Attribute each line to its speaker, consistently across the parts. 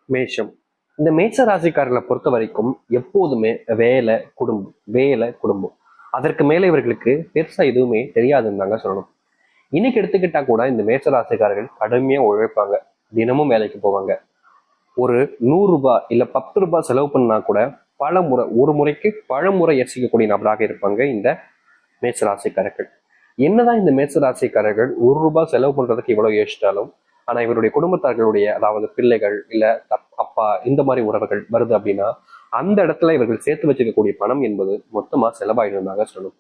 Speaker 1: மேஷம். இந்த மேஷ ராசிக்காரர்களை பொறுத்த வரைக்கும் எப்போதுமே வேலை குடும்பம் அதற்கு மேல இவர்களுக்கு பெருசா எதுவுமே தெரியாதுன்னு தாங்க சொல்லணும். இன்னைக்கு எடுத்துக்கிட்டா கூட இந்த மேஷ ராசிக்காரர்கள் கடுமையா உழைப்பாங்க. தினமும் வேலைக்கு போவாங்க. ஒரு 100 ரூபாய் இல்ல 10 ரூபாய் செலவு பண்ணா கூட பல முறை, ஒரு முறைக்கு பல முறை யோசிக்கக்கூடிய நபராக இருப்பாங்க இந்த மேஷ ராசிக்காரர்கள். என்னதான் இந்த மேஷ ராசிக்காரர்கள் 1 ரூபாய் செலவு பண்றதுக்கு இவ்வளவு யோசிச்சாலும், ஆனா இவருடைய குடும்பத்தார்களுடைய, அதாவது பிள்ளைகள் இல்ல அப்பா இந்த மாதிரி உறவுகள் வருது அப்படின்னா, அந்த இடத்துல இவர்கள் சேர்த்து வச்சிருக்கக்கூடிய பணம் என்பது மொத்தமா செலவாயிருந்தாங்க சொல்லணும்.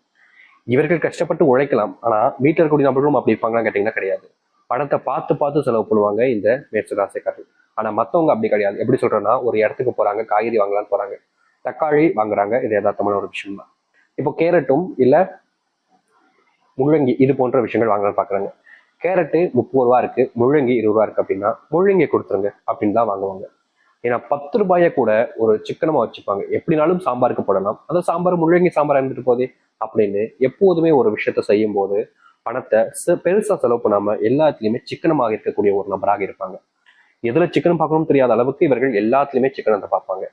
Speaker 1: இவர்கள் கஷ்டப்பட்டு உழைக்கலாம், ஆனா வீட்டில் இருக்கக்கூடிய நபர்களும் அப்படி இருப்பாங்களான்னு கேட்டீங்கன்னா கிடையாது. பணத்தை பார்த்து பார்த்து செலவு பண்ணுவாங்க இந்த மேஷ ராசிக்காரர்கள். ஆனா மத்தவங்க அப்படி கிடையாது. எப்படி சொல்றேன்னா, ஒரு இடத்துக்கு போறாங்க, காய்கறி வாங்கலாம்னு போறாங்க, தக்காளி வாங்குறாங்க, இது யதார்த்தமான ஒரு விஷயம் தான். இப்போ கேரட்டும் இல்ல முள்ளங்கி இது போன்ற விஷயங்கள் வாங்கலாம்னு பாக்குறாங்க. கேரட்டு 30 ரூபா இருக்கு, முள்ளங்கி 20 ரூபா இருக்கு அப்படின்னா முள்ளங்கி கொடுத்துருங்க அப்படின்னு தான் வாங்குவாங்க. ஏன்னா 10 ரூபாய கூட ஒரு சிக்கனமா வச்சுப்பாங்க. எப்படினாலும் சாம்பாருக்கு போடலாம், அந்த சாம்பார் முள்ளங்கி சாம்பார் இருந்துட்டு போதே அப்படின்னு எப்போதுமே ஒரு விஷயத்த செய்யும் போது பணத்தை பெருசா செலவு பண்ணாம எல்லாத்துலயுமே சிக்கனமாக இருக்கக்கூடிய ஒரு நபராக இருப்பாங்க. எதுல சிக்கனம் பார்க்கணும்னு தெரியாத அளவுக்கு இவர்கள் எல்லாத்துலயுமே சிக்கனத்தை பார்ப்பாங்க.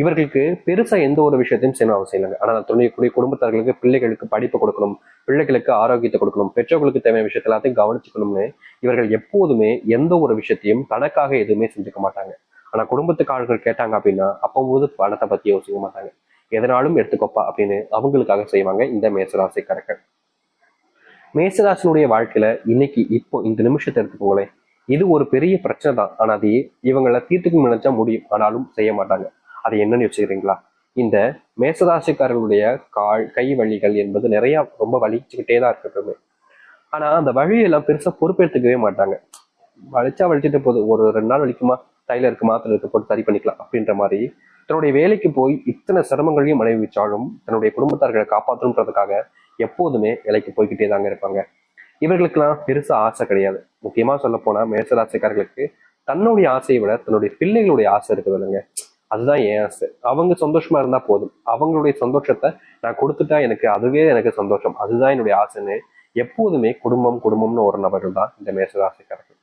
Speaker 1: இவர்களுக்கு பெருசா எந்த ஒரு விஷயத்தையும் செய்யணும் அவசியம் இல்லைங்க. ஆனா துணைக்கூடிய குடும்பத்தார்களுக்கு, பிள்ளைகளுக்கு படிப்பு கொடுக்கணும், பிள்ளைகளுக்கு ஆரோக்கியத்தை கொடுக்கணும், பெற்றோர்களுக்கு தேவையான விஷயத்த எல்லாத்தையும் கவனிச்சுக்கணும்னு இவர்கள் எப்போதுமே எந்த ஒரு விஷயத்தையும் தனக்காக எதுவுமே செஞ்சுக்க மாட்டாங்க. ஆனா குடும்பத்துக்கு ஆளுகள் கேட்டாங்க அப்படின்னா அப்போது பணத்தை பத்தி யோசிக்க மாட்டாங்க. எதனாலும் எடுத்துக்கோப்பா அப்படின்னு அவங்களுக்காக செய்வாங்க இந்த மேசராசிக்காரர்கள். மேசராசினுடைய வாழ்க்கையில இன்னைக்கு இப்போ இந்த நிமிஷத்தை எடுத்துக்கோங்களேன், இது ஒரு பெரிய பிரச்சனை தான். ஆனா அது இவங்களை தீர்த்துக்கு நினைச்சா முடியும், ஆனாலும் செய்ய மாட்டாங்க. அது என்னன்னு யோசிக்கிறீங்களா? இந்த மேசராசிக்காரர்களுடைய கை வலிகள் என்பது நிறைய ரொம்ப வலிச்சுக்கிட்டே தான் இருக்கட்டுமே. ஆனா அந்த வழியெல்லாம் பெருசா பொறுப்பெடுத்துக்கவே மாட்டாங்க. வலிச்சுட்டு போகுது, ஒரு 2 நாள் வலிக்குமா, டைலருக்கு மாத்திரை இருக்க போட்டு சரி பண்ணிக்கலாம் அப்படின்ற மாதிரி தன்னுடைய வேலைக்கு போய் இத்தனை சிரமங்களையும் அனுபவிச்சாலும் தன்னுடைய குடும்பத்தார்களை காப்பாற்றணுன்றதுக்காக எப்போதுமே வேலைக்கு போய்கிட்டே தாங்க இருப்பாங்க. இவர்களுக்கெல்லாம் பெருசா ஆசை கிடையாது. முக்கியமா சொல்ல போனா மேசராசிக்காரர்களுக்கு தன்னுடைய ஆசையை விட தன்னுடைய பிள்ளைகளுடைய ஆசை இருக்குது இல்லைங்க, அதுதான் என் ஆசை. அவங்க சந்தோஷமா இருந்தா போதும், அவங்களுடைய சந்தோஷத்தை நான் கொடுத்துட்டா எனக்கு அதுவே எனக்கு சந்தோஷம், அதுதான் என்னுடைய ஆசைன்னு எப்போதுமே குடும்பம் குடும்பம்னு ஒரு நபர்கள் தான் இந்த மேசராசிக்காரர்கள்.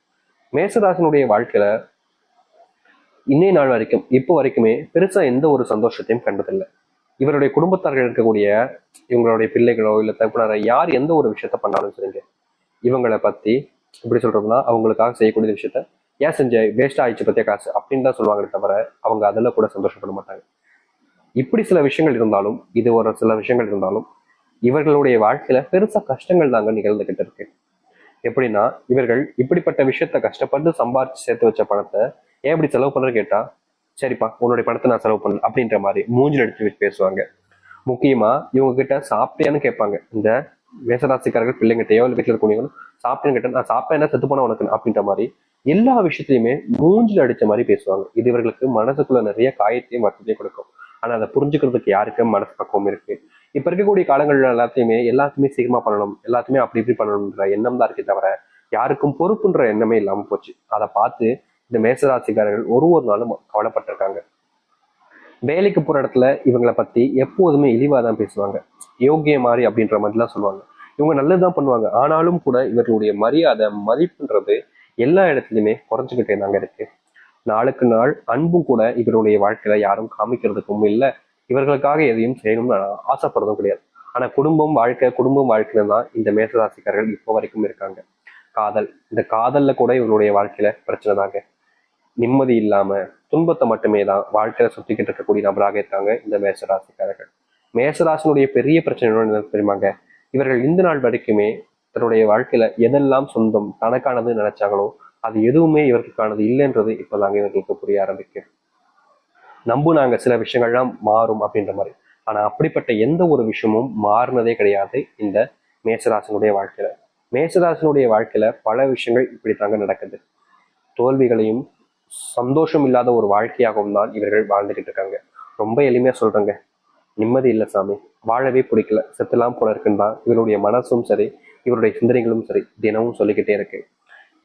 Speaker 1: மேசராசினுடைய வாழ்க்கையில இன்னைய நாள் வரைக்கும் இப்போ வரைக்குமே பெருசா எந்த ஒரு சந்தோஷத்தையும் கண்டதில்லை. இவருடைய குடும்பத்தார்கள் இருக்கக்கூடிய இவங்களுடைய பிள்ளைகளோ இல்ல தகப்பனாரோ யார் எந்த ஒரு விஷயத்த பண்ணாலும் சரிங்க, இவங்களை பத்தி எப்படி சொல்றதுன்னா அவங்களுக்காக செய்யக்கூடிய விஷயத்த ஏன் செஞ்ச, வேஸ்ட் ஆயிடுச்சு பத்திய காசு அப்படின்னு தான் சொல்லுவாங்களே தவிர அவங்க அதில் கூட சந்தோஷப்பட மாட்டாங்க. இப்படி சில விஷயங்கள் இருந்தாலும், இது ஒரு சில விஷயங்கள் இருந்தாலும் இவர்களுடைய வாழ்க்கையில பெருசா கஷ்டங்கள் தாங்க நிகழ்ந்துகிட்டு இருக்கு. எப்படின்னா, இவர்கள் இப்படிப்பட்ட விஷயத்த கஷ்டப்பட்டு சம்பாரிச்சு சேர்த்து வச்ச பணத்தை ஏன் இப்படி செலவு பண்றேன்னு கேட்டா, சரிப்பா உன்னுடைய பணத்தை நான் செலவு பண்ணல அப்படின்ற மாதிரி மூஞ்சில் எடுத்து வச்சு பேசுவாங்க. முக்கியமா இவங்க கிட்ட சாப்பிட்டியான்னு கேட்பாங்க. இந்த மேசராசிக்காரர்கள் பிள்ளைங்கிட்டயோ இல்லை வீட்டில் இருக்கக்கூடியவங்க சாப்பிட்டேன்னு கேட்டா, நான் சாப்பிட்டேன் என்ன செத்து போனா உனக்கு அப்படின்ற மாதிரி எல்லா விஷயத்தையுமே மூஞ்சில் அடிச்ச மாதிரி பேசுவாங்க. இது இவர்களுக்கு மனசுக்குள்ள நிறைய காயத்தையும் வருத்தத்தையும் கொடுக்கும். ஆனா அதை புரிஞ்சுக்கிறதுக்கு யாருக்கும் மனசு பக்குவம் இருக்கு. இப்ப இருக்கக்கூடிய காலங்கள்ல எல்லாத்தையுமே சீக்கிரமா பண்ணணும், எல்லாத்தையுமே அப்படி இப்படி பண்ணணும்ன்ற எண்ணம் தான் இருக்கே தவிர யாருக்கும் பொறுப்புன்ற எண்ணமே இல்லாம போச்சு. அதை பார்த்து இந்த மேசராசிக்காரர்கள் ஒரு நாளும் கவலைப்பட்டிருக்காங்க. வேலைக்கு போற இடத்துல இவங்களை பத்தி எப்போதுமே இழிவா தான் பேசுவாங்க. யோகிய மாதிரி அப்படின்ற மாதிரிலாம் சொல்லுவாங்க. இவங்க நல்லதுதான் பண்ணுவாங்க, ஆனாலும் கூட இவர்களுடைய மரியாதை மதிப்புன்றது எல்லா இடத்துலையுமே குறைஞ்சுக்கிட்டே தாங்க இருக்கு. நாளுக்கு நாள் அன்பும் கூட இவருடைய வாழ்க்கையில யாரும் காமிக்கிறதுக்கும் இல்லை, இவர்களுக்காக எதையும் செய்யணும்னு ஆசைப்படுறதும் கிடையாது. ஆனா குடும்பம் வாழ்க்கையில தான் இந்த மேசராசிக்காரர்கள் இப்போ வரைக்கும் இருக்காங்க. இந்த காதல்ல கூட இவருடைய வாழ்க்கையில பிரச்சனை தாங்க. நிம்மதி இல்லாம துன்பத்தை மட்டுமே தான் வாழ்க்கையில சுத்திக்கிட்டு இருக்கக்கூடிய நபராக இருக்காங்க இந்த மேசராசிக்காரர்கள். மேசராசினுடைய பெரிய பிரச்சனை என்ன தெரியுமாங்க? இவர்கள் இந்த நாள் வரைக்குமே தன்னுடைய வாழ்க்கையில எதெல்லாம் சொந்தம் தனக்கானது நினைச்சாங்களோ அது எதுவுமே இவர்களுக்கானது இல்லைன்றது இப்பதாங்க இவர்களுக்கு புரிய ஆரம்பிக்கு. நம்புனாங்க சில விஷயங்கள்லாம் மாறும் அப்படின்ற மாதிரி. ஆனா அப்படிப்பட்ட எந்த ஒரு விஷயமும் மாறினதே கிடையாது இந்த மேசராசினுடைய வாழ்க்கையில. மேசராசினுடைய வாழ்க்கையில பல விஷயங்கள் இப்படித்தாங்க நடக்குது. தோல்விகளையும் சந்தோஷம் இல்லாத ஒரு வாழ்க்கையாகவும் தான் இவர்கள் வாழ்ந்துகிட்டு இருக்காங்க. ரொம்ப எளிமையா சொல்றேங்க, நிம்மதி இல்லை சாமி, வாழவே பிடிக்கல, செத்துலாம் போல இருக்குன்னு தான் இவருடைய மனசும் சரி இவருடைய சிந்தனைகளும் சரி தினமும் சொல்லிக்கிட்டே இருக்கு.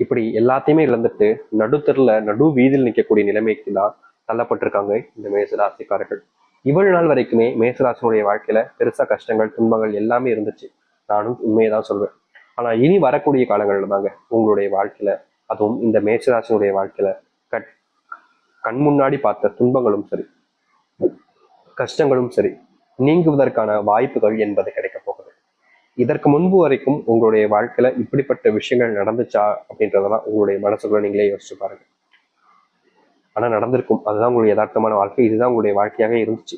Speaker 1: இப்படி எல்லாத்தையுமே இழந்துட்டு நடு வீதியில் நிற்கக்கூடிய நிலைமைக்கு தான் தள்ளப்பட்டிருக்காங்க இந்த மேசராசிக்காரர்கள். இவ்வளவு நாள் வரைக்குமே மேசராசினுடைய வாழ்க்கையில பெருசா கஷ்டங்கள் துன்பங்கள் எல்லாமே இருந்துச்சு, நானும் உண்மையதான் சொல்வேன். ஆனா இனி வரக்கூடிய காலங்கள்ல தாங்க உங்களுடைய வாழ்க்கையில, அதுவும் இந்த மேசராசினுடைய வாழ்க்கையில கண் முன்னாடி பார்த்த துன்பங்களும் சரி, கஷ்டங்களும் சரி, நீங்குவதற்கான வாய்ப்புகள் என்பது கிடைக்க போகுது. இதற்கு முன்பு வரைக்கும் உங்களுடைய வாழ்க்கையில இப்படிப்பட்ட விஷயங்கள் நடந்துச்சா அப்படின்றதெல்லாம் உங்களுடைய மனசுக்குள்ள நீங்களே யோசிச்சு பாருங்க. ஆனா நடந்திருக்கும். அதுதான் உங்களுடைய யதார்த்தமான வாழ்க்கை, இதுதான் உங்களுடைய வாழ்க்கையாக இருந்துச்சு.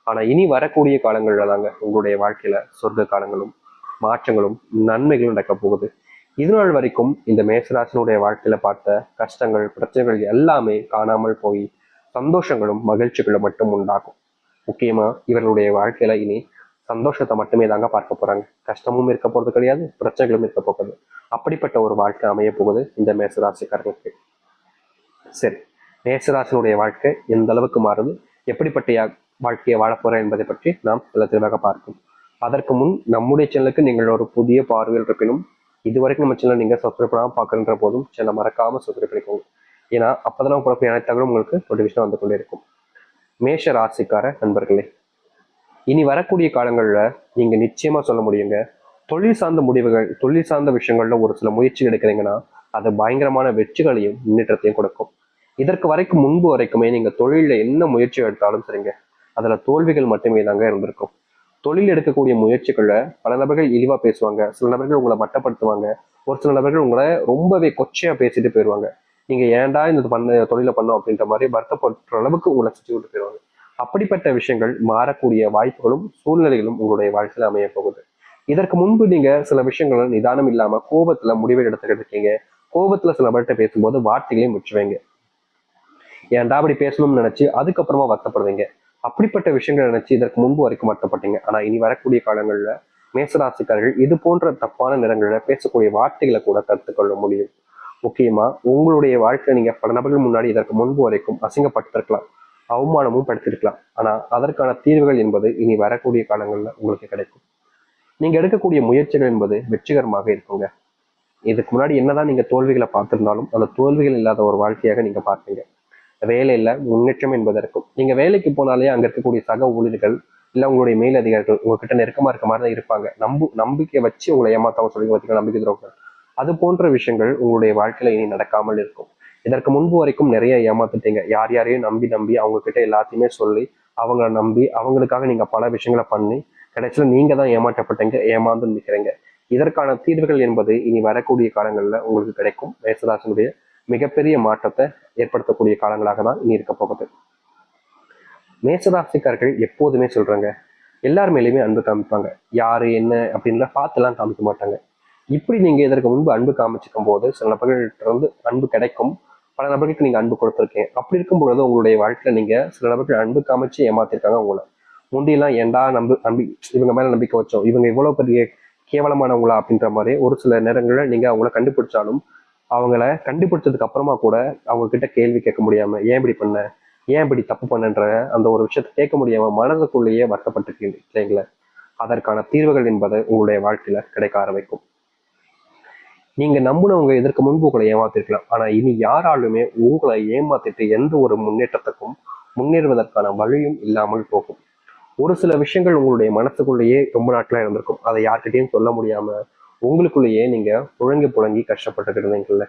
Speaker 1: ஆனா இனி வரக்கூடிய காலங்கள்ல தாங்க உங்களுடைய வாழ்க்கையில சொர்க்க காலங்களும் மாற்றங்களும் நன்மைகளும் நடக்க போகுது. இது நாள் வரைக்கும் இந்த மேசராசினுடைய வாழ்க்கையில பார்த்த கஷ்டங்கள் பிரச்சனைகள் எல்லாமே காணாமல் போய் சந்தோஷங்களும் மகிழ்ச்சிகளும் மட்டும் உண்டாகும். முக்கியமா இவர்களுடைய வாழ்க்கையில இனி சந்தோஷத்தை மட்டுமே தாங்க பார்க்க போறாங்க. கஷ்டமும் இருக்க போறது கிடையாது, பிரச்சனைகளும் இருக்க போகுது. அப்படிப்பட்ட ஒரு வாழ்க்கை அமைய போகுது இந்த மேசராசிக்காரர்களுக்கு. சரி, மேசராசினுடைய வாழ்க்கை எந்த அளவுக்கு மாறுது, எப்படிப்பட்ட வாழ்க்கையை வாழ போறேன் என்பதை பற்றி நாம் சில தெளிவாக பார்ப்போம். அதற்கு முன் நம்முடைய சேனலுக்கு நீங்கள் ஒரு புதிய பார்வையில் இருப்பினும் இதுவரைக்கும் நம்ம சேனல் நீங்க சப்ஸ்கிரைப் பண்ணாம பார்க்கின்ற போதும் சேனலை மறக்காம சப்ஸ்கிரைப் பண்ணிக்கோங்க. ஏன்னா அப்பதான் குழப்பம் அனைத்தாலும் உங்களுக்கு நோட்டிஃபிகேஷன் வந்து கொண்டே இருக்கும். மேஷ ராசிக்கார நண்பர்களே, இனி வரக்கூடிய காலங்கள்ல நீங்க நிச்சயமா சொல்ல முடியுங்க, தொழில் சார்ந்த முடிவுகள், தொழில் சார்ந்த விஷயங்கள்ல ஒரு சில முயற்சி எடுக்கிறீங்கன்னா அது பயங்கரமான வெற்றிகளையும் முன்னேற்றத்தையும் கொடுக்கும். இதற்கு வரைக்கும் முன்பு வரைக்குமே நீங்க தொழில என்ன முயற்சி எடுத்தாலும் சரிங்க, அதுல தோல்விகள் மட்டுமே தாங்க இருந்திருக்கும். தொழில் எடுக்கக்கூடிய முயற்சிகள்ல பல நபர்கள் இழிவா பேசுவாங்க, சில நபர்கள் உங்களை மட்டப்படுத்துவாங்க, ஒரு சில நபர்கள் உங்களை ரொம்பவே கொச்சையா பேசிட்டு போயிடுவாங்க. நீங்க ஏன்டா இந்த தொழிலை பண்ணோம் அப்படின்ற மாதிரி வருத்தப்படுற அளவுக்கு உங்களை சுற்றி விட்டு போயிடுவாங்க. அப்படிப்பட்ட விஷயங்கள் மாறக்கூடிய வாய்ப்புகளும் சூழ்நிலைகளும் உங்களுடைய வாழ்க்கையில அமைய போகுது. இதற்கு முன்பு நீங்க சில விஷயங்கள் நிதானம் இல்லாம கோபத்துல முடிவை எடுத்துக்கிட்டு இருக்கீங்க. கோபத்துல சில நபர்கிட்ட பேசும்போது வார்த்தைகளையும் முற்றுவீங்க. ஏன்டா அப்படி பேசணும்னு நினைச்சு அதுக்கப்புறமா வருத்தப்படுவீங்க. அப்படிப்பட்ட விஷயங்களை நினைச்சு இதற்கு முன்பு வரைக்கும் வருத்தப்பட்டீங்க. ஆனா இனி வரக்கூடிய காலங்கள்ல மேசராசிக்காரர்கள் இது போன்ற தப்பான நிறங்கள்ல பேசக்கூடிய வார்த்தைகளை கூட கற்றுக்கொள்ள முடியும். முக்கியமா உங்களுடைய வாழ்க்கை நீங்க பல நபர்கள் முன்னாடி இதற்கு முன்பு வரைக்கும் அசிங்கப்பட்டிருக்கலாம், அவமானமும் படுத்திருக்கலாம். ஆனா அதற்கான தீர்வுகள் என்பது இனி வரக்கூடிய காலங்கள்ல உங்களுக்கு கிடைக்கும். நீங்க எடுக்கக்கூடிய முயற்சிகள் என்பது வெற்றிகரமாக இருக்குங்க. இதுக்கு முன்னாடி என்னதான் நீங்க தோல்விகளை பார்த்திருந்தாலும் அந்த தோல்விகள் இல்லாத ஒரு வாழ்க்கையாக நீங்க பார்ப்பீங்க. வேலையில முன்னேற்றம் என்பது இருக்கும். நீங்க வேலைக்கு போனாலே அங்க இருக்கக்கூடிய சக ஊழியர்கள் இல்ல உங்களுடைய மேல் அதிகாரிகள் உங்ககிட்ட நெருக்கமா இருக்க மாதிரி தான் இருப்பாங்க. நம்பிக்கை வச்சு உங்களை ஏமாத்தாம சொல்லி பார்த்தீங்கன்னா நம்பிக்கை துரோகம். அது போன்ற விஷயங்கள் உங்களுடைய வாழ்க்கையில இனி நடக்காமல் இருக்கும். இதற்கு முன்பு வரைக்கும் நிறைய ஏமாத்துட்டீங்க. யார் யாரையும் நம்பி நம்பி அவங்க கிட்ட எல்லாத்தையுமே சொல்லி அவங்கள நம்பி அவங்களுக்காக நீங்க பல விஷயங்களை பண்ணி கடைசியில நீங்க தான் ஏமாற்றப்பட்டீங்க, ஏமாந்து நிற்கிறீங்க. இதற்கான தீர்வுகள் என்பது இனி வரக்கூடிய காலங்கள்ல உங்களுக்கு கிடைக்கும். மேசராசினுடைய மிகப்பெரிய மாற்றத்தை ஏற்படுத்தக்கூடிய காலங்களாக தான் இனி இருக்க போகுது. மேசராசிக்காரர்கள் எப்போதுமே சொல்றாங்க, எல்லார் மேலேயுமே அன்பு காமிப்பாங்க. யாரு என்ன அப்படின்லாம் பார்த்துலாம் காமிக்க மாட்டாங்க. இப்படி நீங்க இதற்கு முன்பு அன்பு காமிச்சிக்கும் போது சில நபர்கள்ட்ட இருந்து அன்பு கிடைக்கும். பல நபர்களுக்கு நீங்க அன்பு கொடுத்துருக்கீங்க. அப்படி இருக்கும் பொழுது உங்களுடைய வாழ்க்கையில நீங்க சில நபர்கள் அன்பு காமிச்சு ஏமாத்திருக்காங்க உங்களை. முந்தியெல்லாம் ஏண்டா நம்பி இவங்க மேல நம்பிக்கை வச்சோம், இவங்க இவ்வளவு பெரிய கேவலமானவங்களா அப்படின்ற மாதிரி ஒரு சில நேரங்கள்ல நீங்க அவங்கள கண்டுபிடிச்சாலும் அவங்கள கண்டுபிடிச்சதுக்கு அப்புறமா கூட அவங்க கிட்ட கேள்வி கேட்க முடியாம, ஏன் இப்படி பண்ண, ஏன் இப்படி தப்பு பண்ணன்ற அந்த ஒரு விஷயத்த கேட்க முடியாம மனதுக்குள்ளேயே வருத்தப்பட்டிருக்கீங்க இல்லைங்களா? அதற்கான தீர்வுகள் என்பது உங்களுடைய வாழ்க்கையில கிடைக்க ஆரம்பிக்கும். நீங்க நம்பினவங்க இதற்கு முன்பு உங்களை ஏமாத்திருக்கலாம். ஆனா இனி யாராலுமே உங்களை ஏமாத்திட்டு எந்த ஒரு முன்னேற்றத்துக்கும் முன்னேறுவதற்கான வழியும் இல்லாமல் போகும். ஒரு சில விஷயங்கள் உங்களுடைய மனசுக்குள்ளேயே ரொம்ப நாட்களா இருந்திருக்கும். அதை யார்கிட்டையும் சொல்ல முடியாம உங்களுக்குள்ளேயே நீங்க புழங்கி கஷ்டப்பட்டு இருந்தீங்கல்ல,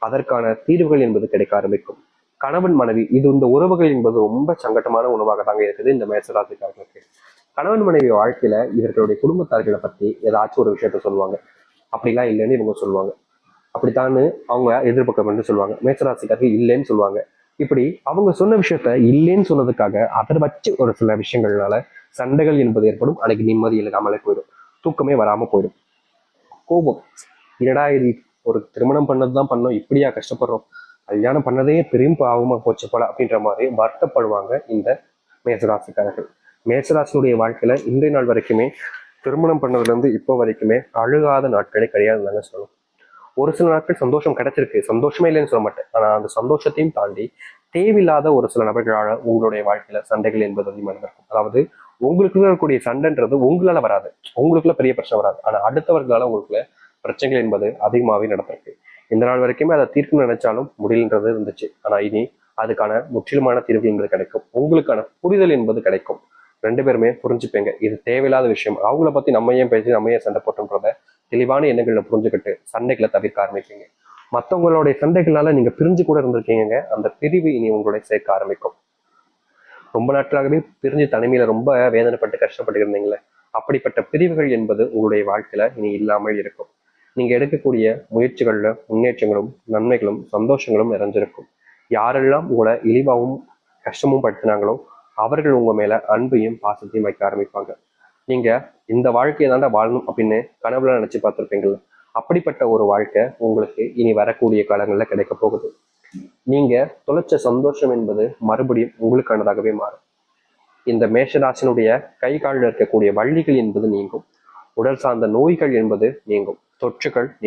Speaker 1: அதற்கான தீர்வுகள் என்பது கிடைக்க ஆரம்பிக்கும். கணவன் மனைவி இந்த உறவுகள் என்பது ரொம்ப சங்கட்டமான உணவாக தாங்க இருக்குது இந்த மேசராசிக்காரர்களுக்கு. கணவன் மனைவி வாழ்க்கையில இவர்களுடைய குடும்பத்தார்களை பத்தி ஏதாச்சும் ஒரு விஷயத்த சொல்லுவாங்க. அப்படிலாம் இல்லைன்னு இவங்க சொல்லுவாங்க. அப்படித்தான்னு அவங்க எதிர்பக்கம் என்று சொல்லுவாங்க. மேசராசிக்காரர்கள் இல்லைன்னு சொல்லுவாங்க. இப்படி அவங்க சொன்ன விஷயத்த இல்லைன்னு சொன்னதுக்காக அதை வச்சு ஒரு சில விஷயங்கள்னால சண்டைகள் என்பது ஏற்படும். அன்னைக்கு நிம்மதி இல்லாமலே போயிடும், தூக்கமே வராம போயிடும். கோபம், என்னடா இது, ஒரு திருமணம் பண்ணதுதான் பண்ணோம், இப்படியா கஷ்டப்படுறோம், கல்யாணம் பண்ணதே பெரும் பாவமா போச்சு போல அப்படின்ற மாதிரி வருத்தப்படுவாங்க இந்த மேசராசிக்காரர்கள். மேசராசினுடைய வாழ்க்கையில இன்றைய நாள் வரைக்குமே திருமணம் பண்ணதுல இருந்து இப்போ வரைக்குமே அழுகாத நாட்களே கிடையாதுன்னு சொல்லணும். ஒரு சில நாட்கள் சந்தோஷம் கிடைச்சிருக்கு, சந்தோஷமே இல்லைன்னு சொல்ல மாட்டேன். ஆனா அந்த சந்தோஷத்தையும் தாண்டி தேவையில்லாத ஒரு சில நபர்களால உங்களுடைய வாழ்க்கையில சண்டைகள் என்பது அதிகமாக இருக்கும். அதாவது உங்களுக்குள்ள இருக்கக்கூடிய சண்டைன்றது உங்களால வராது, உங்களுக்குள்ள பெரிய பிரச்சனை வராது. ஆனா அடுத்தவர்களால உங்களுக்குள்ள பிரச்சனைகள் என்பது அதிகமாகவே நடந்திருக்கு. இந்த நாள் வரைக்குமே அதை தீர்க்கணும்னு நினைச்சாலும் முடியலன்றது இருந்துச்சு. ஆனா இனி அதுக்கான முற்றிலுமான தீர்வு என்பது கிடைக்கும். உங்களுக்கான புரிதல் என்பது கிடைக்கும். ரெண்டு பேருமே புரிஞ்சுப்பீங்க, இது தேவையில்லாத விஷயம், அவங்கள பத்தி நம்ம ஏன் பேசி நம்ம ஏன் சண்டை போட்டோம்ன்றத தெளிவான எண்ணங்களை புரிஞ்சுக்கிட்டு சண்டைகளை தவிர்க்க ஆரம்பிப்பீங்க. மற்றவங்களுடைய சண்டைகளால நீங்க பிரிஞ்சு கூட இருந்திருக்கீங்க. அந்த பிரிவு இனி உங்களுடைய சேர்க்க ஆரம்பிக்கும். ரொம்ப நாட்களாகவே பிரிஞ்சு தனிமையில ரொம்ப வேதனைப்பட்டு கஷ்டப்பட்டு இருந்தீங்களே, அப்படிப்பட்ட பிரிவுகள் என்பது உங்களுடைய வாழ்க்கையில இனி இல்லாமல் இருக்கும். நீங்க எடுக்கக்கூடிய முயற்சிகள்ல முன்னேற்றங்களும் நன்மைகளும் சந்தோஷங்களும் நிறைஞ்சிருக்கும். யாரெல்லாம் உங்களை இழிவாகவும் கஷ்டமும் படுத்தினாங்களோ அவர்கள் உங்க மேல அன்பையும் பாசத்தையும் வைக்க ஆரம்பிப்பாங்க. நீங்க இந்த வாழ்க்கையை தாண்டா வாழணும் அப்படின்னு கனவுல நினைச்சு பார்த்திருப்பீங்கல்ல, அப்படிப்பட்ட ஒரு வாழ்க்கை உங்களுக்கு இனி வரக்கூடிய காலங்கள்ல கிடைக்க போகுது. நீங்க தொலைச்ச சந்தோஷம் என்பது மறுபடியும் உங்களுக்கானதாகவே மாறும். இந்த மேஷராசினுடைய கை காலில் இருக்கக்கூடிய வள்ளிகள் என்பது நீங்கும். உடல் சார்ந்த நோய்கள் என்பது நீங்கும். தொற்றுகள்